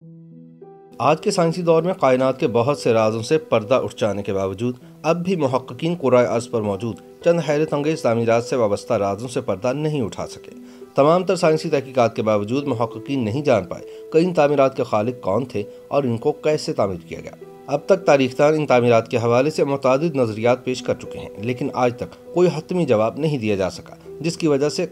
आज के साइंसी दौर में कायनात के बहुत से राजों से पर्दा उठ जाने के बावजूद अब भी मुहक्किकीन कुराए अर्ज़ पर मौजूद चंद हैरत अंगेज़ तामीरात से वाबस्ता राजों से पर्दा नहीं उठा सके। तमाम तर साइंसी तहकीकात के बावजूद मुहक्किकीन नहीं जान पाए कि इन तामीरात के खालिक कौन थे और इनको कैसे तामीर किया गया। अब तक तारीखदान इन तामीरात के हवाले से मुतादिद नज़रियात पेश कर चुके हैं, लेकिन आज तक कोई हतमी जवाब नहीं दिया जा सका, जिसकी वजह से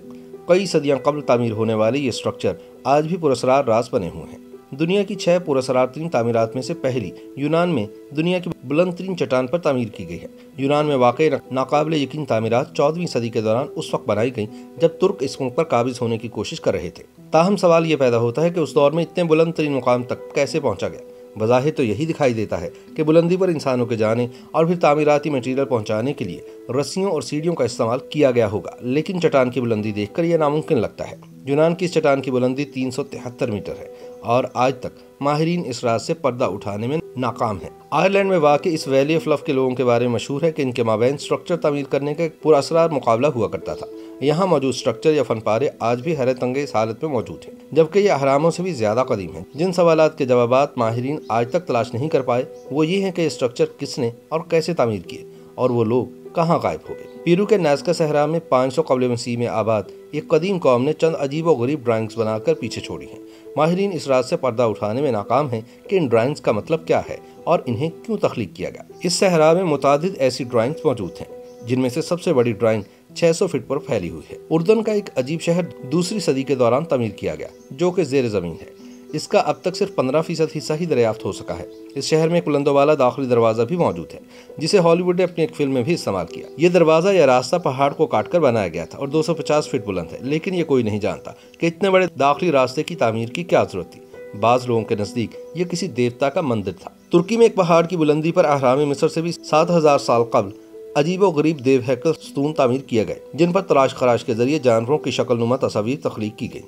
कई सदियां कब्ल तामीर होने वाले ये स्ट्रक्चर आज भी पुरअसरार राज बने हुए हैं। दुनिया की 6 पुरअसरार तरीन तामीरात में से पहली यूनान में दुनिया की बुलंद तरीन चट्टान पर तामीर की गई है। यूनान में वाक़ई नाकाबिल यकीन तामीरात 14वीं सदी के दौरान उस वक्त बनाई गई जब तुर्क इस मुल्क पर काबिज होने की कोशिश कर रहे थे। ताहम सवाल ये पैदा होता है कि उस दौर में इतने बुलंद तरीन मुकाम तक कैसे पहुंचा गया। बज़ाहिर तो यही दिखाई देता है कि बुलंदी पर इंसानों के जाने और फिर तामीराती मटीरियल पहुंचाने के लिए रस्सियों और सीढ़ियों का इस्तेमाल किया गया होगा, लेकिन चट्टान की बुलंदी देखकर यह नामुमकिन लगता है। यूनान की इस चट्टान की बुलंदी 373 मीटर है और आज तक माहिरीन इस राज से पर्दा उठाने में नाकाम है। आयरलैंड में वाक़ इस वैली ऑफ लव के लोगों के बारे में मशहूर है कि इनके माबैन स्ट्रक्चर तामीर करने का एक पुरअसरार मुकाबला हुआ करता था। यहाँ मौजूद स्ट्रक्चर या फनपारे आज भी हैरत अंगेज हालत में मौजूद हैं, जबकि ये अहरामों से भी ज्यादा कदीम हैं। जिन सवालात के जवाबात माहिरीन आज तक तलाश नहीं कर पाए वो ये है कि स्ट्रक्चर किसने और कैसे तामीर किए और वो लोग कहाँ गायब हो गए। पेरू के नाज़का सहरा में 500 कब्ल मसीह में आबाद एक कदीम कौम ने चंद अजीब व गरीब ड्राइंग्स बनाकर पीछे छोड़ी हैं। माहिरीन इस राज से पर्दा उठाने में नाकाम हैं कि इन ड्राइंग्स का मतलब क्या है और इन्हें क्यों तख्लीक किया गया। इस सहरा में मुतादिद ऐसी ड्राइंग्स मौजूद हैं, जिनमें से सबसे बड़ी ड्राइंग 600 फीट पर फैली हुई है। उर्दन का एक अजीब शहर दूसरी सदी के दौरान तमीर किया गया, जो कि ज़ेर ज़मीन है। इसका अब तक सिर्फ 15% हिस्सा ही दरियाफ्त हो सका है। इस शहर में एक बुलंदोवाला दाखिली दरवाज़ा भी मौजूद है, जिसे हॉलीवुड ने अपनी एक फिल्म में भी इस्तेमाल किया। ये दरवाज़ा या रास्ता पहाड़ को काटकर बनाया गया था और 250 फीट बुलंद है, लेकिन ये कोई नहीं जानता कि इतने बड़े दाखिली रास्ते की तामीर की क्या जरूरत थी। बाज़ लोगों के नज़दीक ये किसी देवता का मंदिर था। तुर्की में एक पहाड़ की बुलंदी पर अहराम मिस्र से भी 7000 साल कबल अजीब व गरीब देव हैकल स्तून तामीर किए गए, जिन पर तराश खराश के जरिए जानवरों की शक्ल नुमा तस्वीर तख्लीक की गई।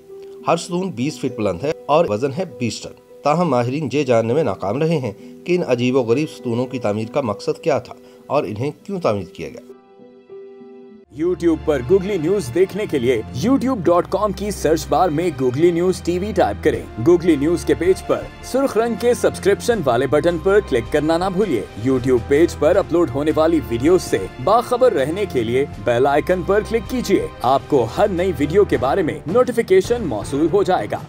हर स्तून 20 फीट बुलंद है और वजन है 20 टन। ताहम माहिरीन ये जानने में नाकाम रहे हैं कि इन अजीब व गरीब स्तूनों की तामीर का मकसद क्या था और इन्हें क्यों तामीर किया गया। YouTube पर गूगली न्यूज देखने के लिए youtube.com की सर्च बार में गूगली न्यूज टीवी टाइप करें। गूगली न्यूज के पेज पर सुर्ख रंग के सब्सक्रिप्शन वाले बटन पर क्लिक करना ना भूलिए। YouTube पेज पर अपलोड होने वाली वीडियोस से बाखबर रहने के लिए बेल आइकन पर क्लिक कीजिए। आपको हर नई वीडियो के बारे में नोटिफिकेशन मौसूल हो जाएगा।